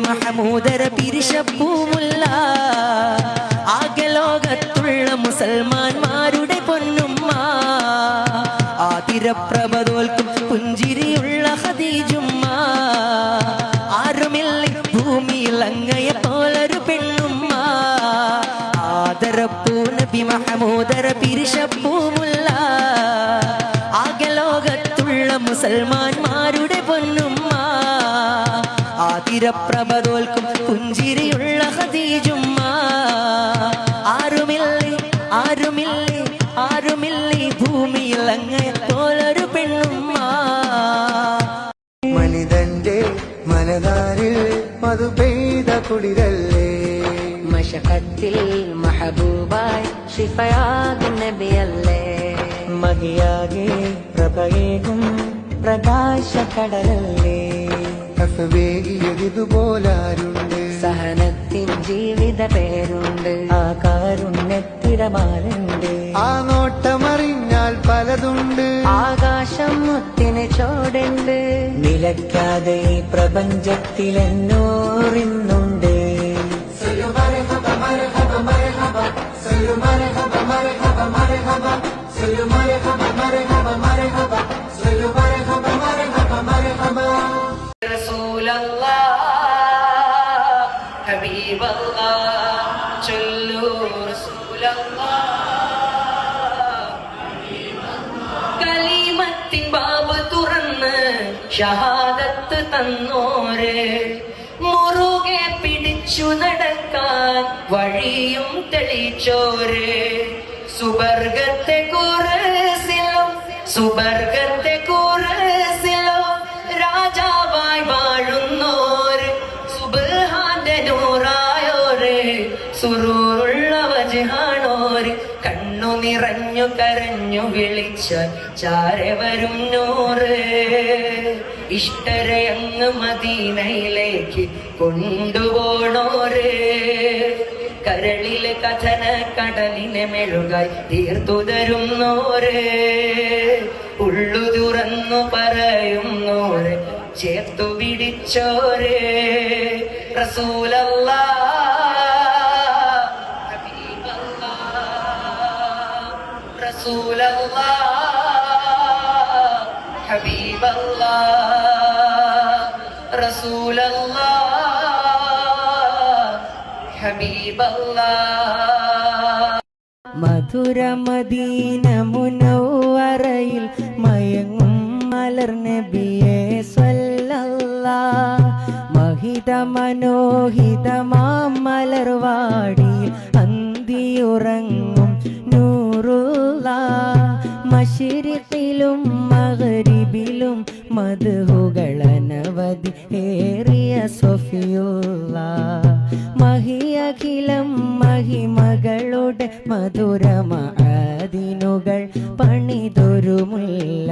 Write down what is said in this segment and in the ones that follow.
മഹമൂദര പിരിശപ്പൂമുല്ല ആകെ ലോകത്തുള്ള മുസൽമാന്മാരുടെ പൊന്നുമ്മ ആതിരപ്രഭതോൽക്കും പുഞ്ചിരിയുള്ള ഖദീജുമ്മ ആരുമില്ല ഭൂമിയിൽ അങ്ങയെ പോലൊരു പെണ്ണുമ്മ ആദരപ്പൂ നബി മഹമൂദര പിരിശപ്പൂമുല്ല ആകെ ലോകത്തുള്ള മുസൽമാന്മാരുടെ പൊന്നുമ്മ ആതിരപ്രഭതോൽക്കും പുഞ്ചിരിയുള്ള ഖദീജുമ്മ ആരുമില്ലേ ആരുമില്ലേ ആരുമില്ലേ ഭൂമിയിൽ അങ്ങയെ പോലൊരു പെണ്ണുമ്മ മനിതന്റെ മനതാരിൽ മധു പെയ്ത കുളിരല്ലേ മശഖത്തിൽ മഹബൂബായി ശിഫയാകും നബിയല്ലേ മഹിയാകെ പ്രഭയേകും പ്രകാശക്കടലല്ലേ വേഗിയതുപോലാരുണ്ട് സഹനത്തിൻ ജീവിത പേരുണ്ട് ആ കാരുണ്യത്തിരമാലുണ്ട് ആ നോട്ടമറിഞ്ഞാൽ പലതുണ്ട് ആകാശം മുത്തിന് ചോടുണ്ട് നിലയ്ക്കാതെ ഈ പ്രപഞ്ചത്തിലെന്നോറിന്നുണ്ട് കലിമത്തിൻ ബാബ് തുറന്ന് ഷഹാദത്ത് തന്നോരെ മുറുകെ പിടിച്ചു നടക്കാൻ വഴിയും തെളിച്ചോരെ സുബർഗത്തെ കുറിസിലോ സുബർഗത്തെ കുറിസിലോ രാജാവായി വാഴുന്നോര് സുബ്ഹാന്റെ നൂറായോര് സുറൂറുള്ള വജ്ഹാണോര് കണ്ണു നിറഞ്ഞു കരഞ്ഞു വിളിച്ച ചാരെ വരും നൂറ് ഇഷ്ടരെ അങ്ങ് മദീനയിലേക്ക് കൊണ്ടുപോണോര് കരളിലെ കഥന കടലിനെ മെഴുകായി തീർത്തു തരുന്നോര് ഉള്ളു തുറന്നു പറയുന്നോര് ചേർത്തു പിടിച്ചോര് റസൂലല്ലാഹ് റസൂലല്ലാഹ് ഹബീബല്ലാഹ് റസൂലല്ലാഹ് ഹബീബല്ലാഹ് മധുര മദീന മുനവ്വറയിൽ മയങ്ങും മലർ നബിയേ സ്വല്ലല്ലാഹ് മഹിത മനോഹിതമാം മലർവാടിയിൽ അന്തിയുറങ്ങും നൂറുല്ലാഹ് മശ്രിഖിലും മഗ്രിബിലും മദ്ഹുകളനവധി ഏറിയ സഫിയുല്ലാഹ് മഹിയഖിലം മഹിമകളുടെ മധുര മഅദിനുകൾ പണിതൊരു മുല്ല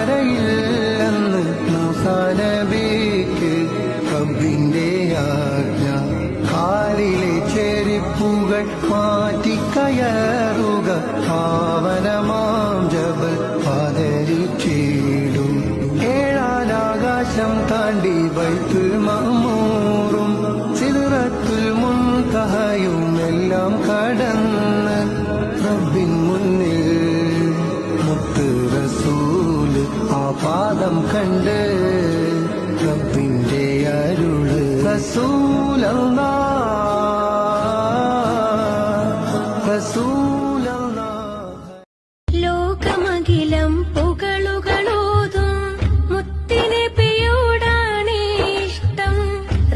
താഴ്വരയില്ലെന്ന് മൂസാനബിക്ക് റബ്ബിന്റെ ആജ്ഞ. കാലിലെ ചെരിപ്പുകൾ മാറ്റിക്കയറുക, പാവനമാം ജബൽ പതരിച്ചിടും. ഏഴാനാകാശം താണ്ടി ബൈത്തുൽ മഅ്മൂറും സിദ്റത്തുൽ മുൻതഹയും എല്ലാം കടന്ന് റബ്ബിൻ മുന്നിൽ മുത്ത് റസൂല് ആ പാദം കണ്ട് റബ്ബിന്റെ അരുള്. ലോകമഖിലം പുകളുകളോതും മുത്തിനെ പിയോടാണ് ഇഷ്ടം.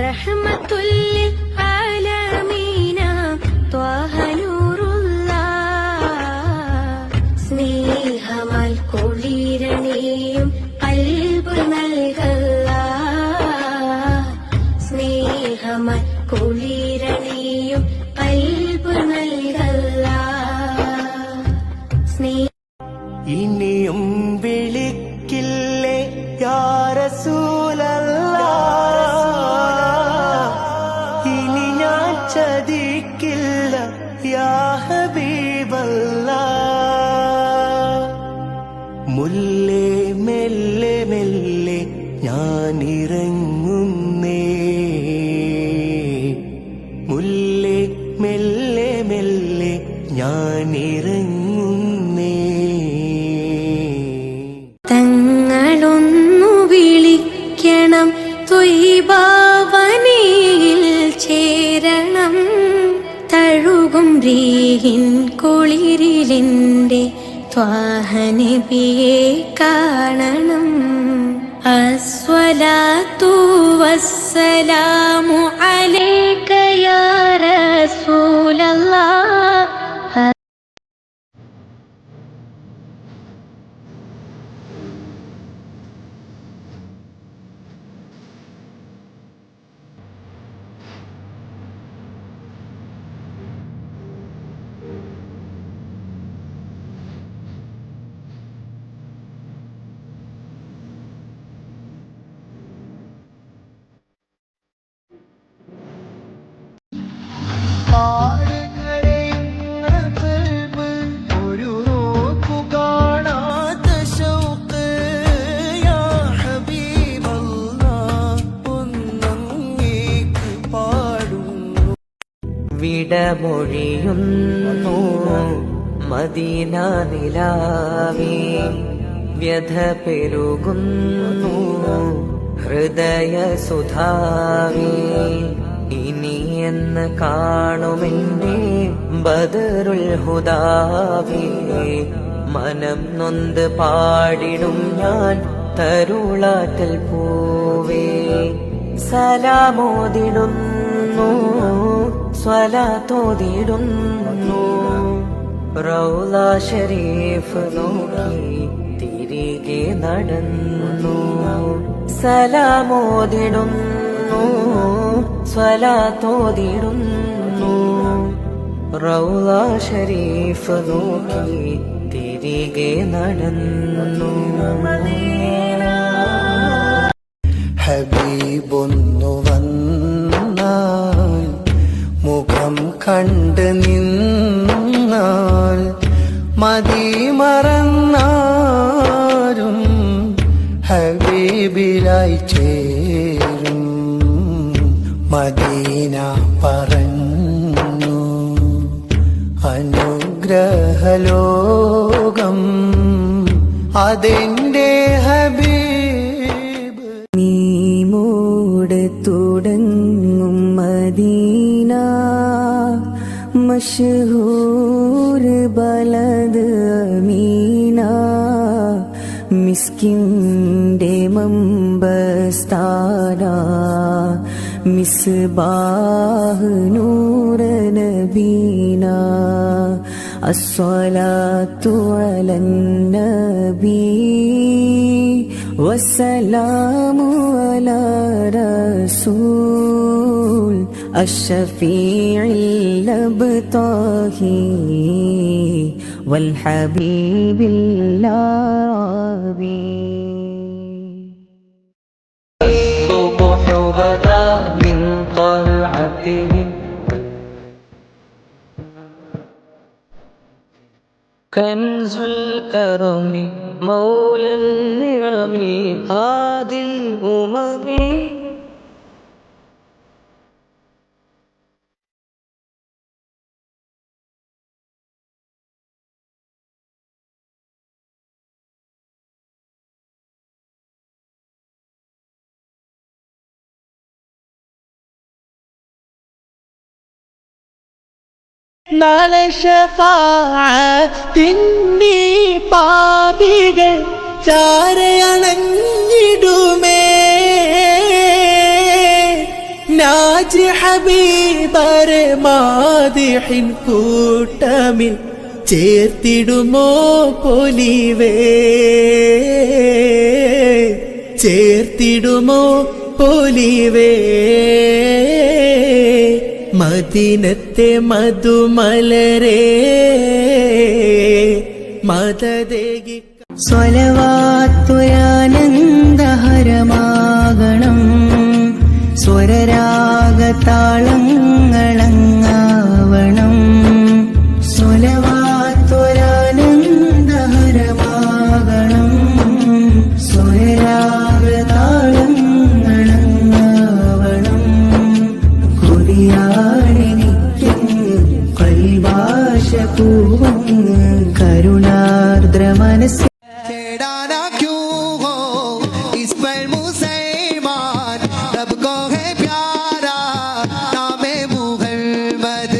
റഹ്മത്തുല്ലിൽ ആലമീന ത്വാഹ നൂറുല്ലാഹ്. സ്നേഹമാൽ കുളിരണിയും കൽബ് നൽകല്ല. സ്നേഹമാൽ കുളിരണിയും കൽബ് നൽകല്ല. ഇനിയും വിളിക്കില്ലേ യാ റസൂലല്ലാഹ്, ഇനി ഞാൻ ചതിക്കില്ല യാ ഹബീബല്ലാഹ്. മുല്ലേ മെല്ലെ മെല്ലെ ഞാൻ ഇറങ്ങുന്നേ, മുല്ലേ മെല്ലെ മെല്ലെ ഞാൻ ഇറങ്ങുന്നേ. തങ്ങളൊന്നു വിളിക്കണം, ത്വയ്ബാവനിയിൽ ചേരണം. തഴുകും റീഹിൻ കുളിരിലെന്റെ ത്വാഹ നബിയെ കാണണം. അസ്സലാത്തു വസ്സലാമു അലൈക യാ റസൂലല്ലാഹ്. ഒരു നോക്കു കാണാത്ത ശൗഖ് യാ ഹബീബല്ലാഹ്, ഒന്നങ്ങേക്ക് പാടുന്നു. വിടമൊഴിയുന്നു മദീന നിലാവേ, വ്യഥ പെരുകുന്നു ഹൃദയ സുധാവേ. ഇനി എന്ന് കാണുമെന്റെ ബദറുൽ ഹുദാവേ, മനം നൊന്ത് പാടിടും ഞാൻ തരുളാറ്റൽ പൂവേ. സലാമോദിടുന്നു സ്വലാത്തോദിടുന്നു, റൗള ശരീഫ് നോക്കി തിരികെ നടന്നു. സലാമോദിടുന്നു സ്വലാത്തോദിടുന്നു, റൗള ശരീഫ് നോക്കി തിരികെ നടന്നു. ഹബീബൊന്നു വന്നാൽ കണ്ട് നിന്നാൽ മതി മറന്നാരും ഹബീബിലായി ചേരും. മദീന പറഞ്ഞു അനുഗ്രഹലോകം അതെന്റെ ഹബീബ്. നീ മൂട് തുടങ്ങും മദീന മഷ്ഹൂർ ബലദ് അമീന മിസ്കിന്റെ മമ്പസ്ഥാന മിസ്ബാഹ് നൂർ നബീന അസ്സലാത്തു അലൻ നബി വസ്സലാമു അലാ റസൂൽ അഷ്ശഫീഇൽ അബ്താഹി വൽ ഹബീബിൽ ആബി. الصبح بدا من طلعته كنز الكرم مولى النعم هادي الأمم. നാളെ ശഫാഅത്തിന്റെ പാപികൾ ചാരയണഞ്ഞിടുമേ. നാജ് ഹബീബരെ മാദിഹിൻ കൂട്ടമിൽ ചേർത്തിടുമോ പൊലിവേ, ചേർത്തിടുമോ പൊലിവേ. മദീനത്തെ മധുമലരേ മദദേകി സ്വലവാത്തുയാനന്ദഹരമാകണം സ്വരരാഗതാളങ്ങളങ്ങാവണം. സ്വലവാത്തുയാനന്ദഹരമാകണം സ്വരരാഗതാളങ്ങളങ്ങാവണം. കൊതിയാണെനിക്കും കൽവാശപൂവം കരുണാർദ്ര മനസ്സ്. छेड़ाना क्यों हो इस पर मुसलमान, रब को है प्यारा नामे मुहम्मद.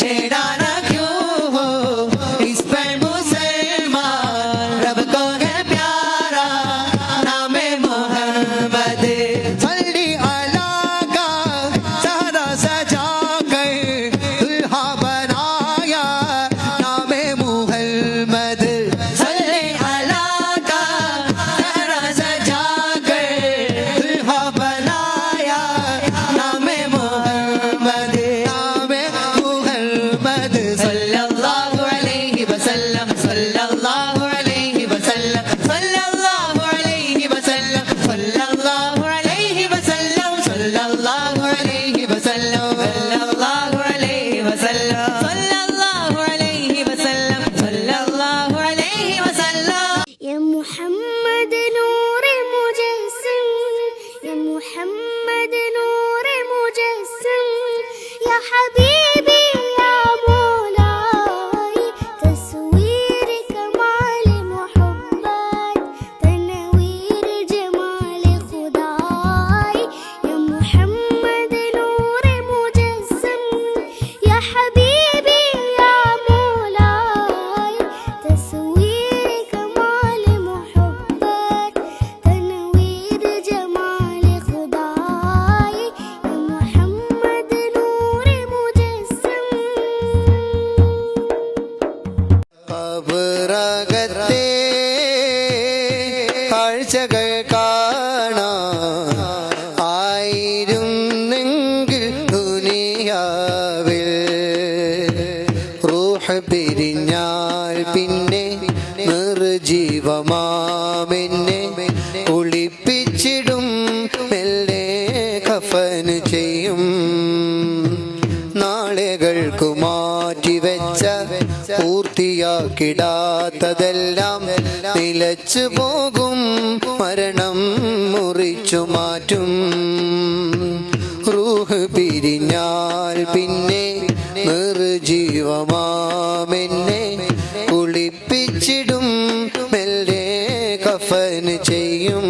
छेड़ाना क्यों हो इस पर मुसलमान, रब को है प्यारा नामे मुहम्मद. सल्ली अला का सहरा सजा कर दुल्हा बनाया नामे मुहम्मद. सल्ली अला का सहरा सजा कर दुल्हा बनाया नामे मुहम्मद. नामे मुहम्मद सल्लल्लाहु अलैहि वसल्लम, सल्लल्लाहु अलैहि वसल्लम, सल्लल्लाहु अलैहि वसल्लम, सल्लल्लाहु अलैहि वसल्लम, सल्लल्लाहु अलैहि वसल्लम, सल्लल्लाहु अलैहि वसल्लम, सल्लल्लाहु अलैहि वसल्लम, सल्लल्लाहु अलैहि वसल्लम. يا محمد نور مجسم، يا محمد نور مجسم، يا حبيبي يا مولاي تصوير كمال محبات تنوير جمال خداي. يا محمد نور مجسم، يا حبيبي يا مولاي تصوير كمال محبات تنوير جمال خداي. يا محمد نور مجسم. നാളുകൾക്കു മാറ്റിവെച്ച പൂർത്തിയാക്കിടാത്തതെല്ലാം നിലച്ചു പോകും, മരണം മുറിച്ചു മാറ്റും. റൂഹ് പിരിഞ്ഞാൽ പിന്നെ നിർജീവമാമെന്നെ കുളിപ്പിച്ചിടും, മെല്ലെ കഫന് ചെയ്യും.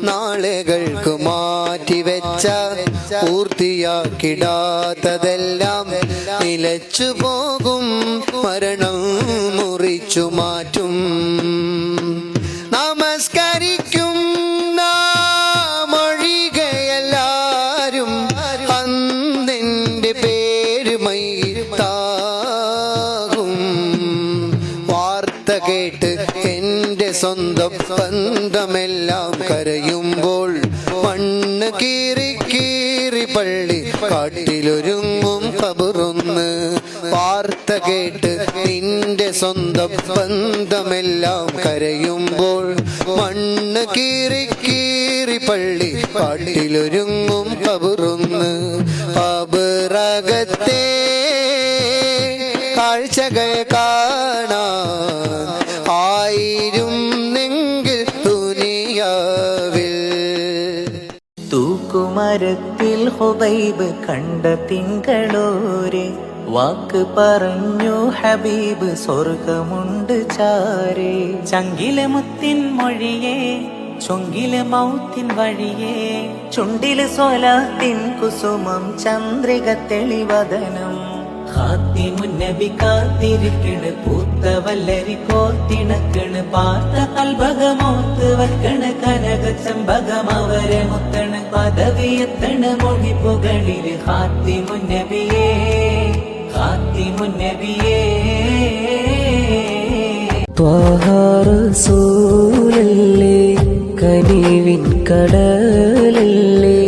നാളുകൾക്ക് മാറ്റിവെച്ച പൂർത്തിയാക്കിടാത്തതെല്ലാം നിലച്ചു പോകും, മരണം മുറിച്ചു മാറ്റും. നമസ്കരിക്കും നാമൊഴികയെല്ലാരും അന്നെൻ്റെ പേര് മയ്യിത്താകും. വാർത്ത കേട്ട് എൻ്റെ സ്വന്തം ബന്ധമെല്ലാം കരയുമ്പോൾ മണ്ണ് കീറി കീറി പള്ളി കാട്ടിലൊരുങ്ങും ഖബറൊന്ന്. വാർത്ത കേട്ട് നിന്റെ സ്വന്തം ബന്ധമെല്ലാം കരയുമ്പോൾ മണ്ണ് കീറി കീറി പള്ളി കാട്ടിലൊരുങ്ങും ഖബറൊന്ന്. ഖബറകത്തെ കാഴ്ചകൾ കാണാൻ ആയിരുന്നെങ്കിൽ ദുനിയാവിൽ. തൂക്കുമരത്തിൽ ഹുബൈബ് കണ്ട തിങ്കളോരെ വാക്ക് പറഞ്ഞു ഹബീബ് സ്വർഗമുണ്ട് ചാരേ. ചങ്കിലെ മുത്തിൻ മൊഴിയേ, ചൊങ്കിലെ മൗത്തിൻ വഴിയേ, ചുണ്ടിലെ സ്വലാത്തിൻ കുസുമം, ചന്ദ്രിക തെളിവദനം. ഖാത്തിമുന്നബി കാത്തിരിക്കണ്, പൂത്ത വല്ലരി കോർത്തിണക്കണ്, പാർത്ത കൽഭകമോത്ത് വെക്കണ്, കനക ചെമ്പകം അവരെ മുത്തണ്, പദവിയെത്തണ് മൊഴി പുകളില്. ഖാത്തിമുന്നബിയേ, ഖാത്തിമുന്നബിയേ. ത്വാഹ റസൂലല്ലേ, കനിവിൻ കടലല്ലേ,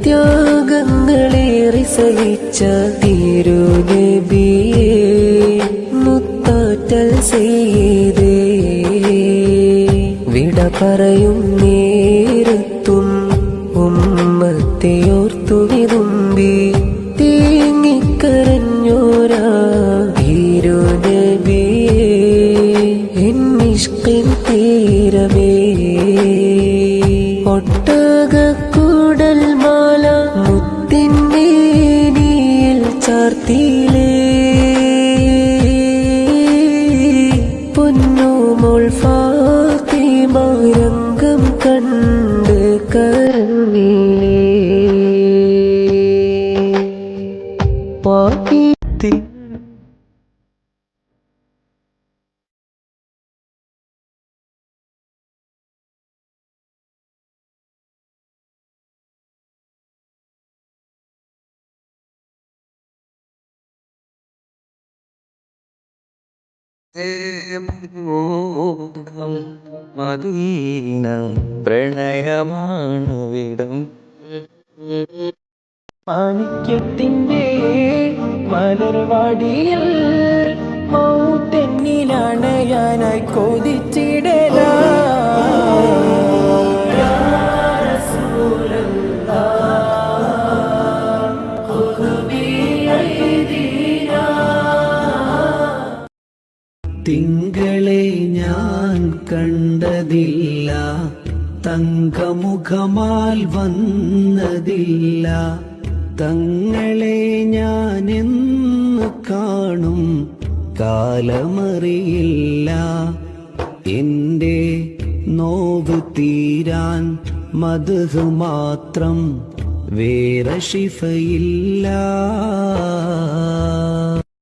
ത്യാഗങ്ങളേറി സഹിച്ച തിരുനബിയേ, മുത്താറ്റൽ സയ്യിദേ. വിട പറയും നേരത്തും ഉമ്മത്തെയോർത്തു വിതുമ്പി തേങ്ങിക്കരഞ്ഞോരാ തിരുനബിയേ, എന്നിഷ്കിൻ തീരമേ. ഒട്ടകക്കൂടൽ മാല മുത്തിന്നേനിയിൽ ചാർത്തിയിലേ, പൊന്നുമോൾ ഫാത്തിമ രംഗം കണ്ട് കരഞ്ഞിലേ. പാത്തി മദീന പ്രണയമാണു വിടം. മാണിക്യത്തിൻ്റെ മലർവാടിയിൽ മൗത്തെന്നിലണയാനായി കൊതിച്ചിടല. തിങ്കളെ ഞാൻ കണ്ടതില്ല, തങ്കമുഖമാൽ വന്നതില്ല, തങ്ങളെ ഞാൻ എന്ന് കാണും കാലമറിയില്ല. എൻ്റെ നോവ് തീരാൻ മദ്ഹ് മാത്രം, വേറെ ശിഫയില്ല.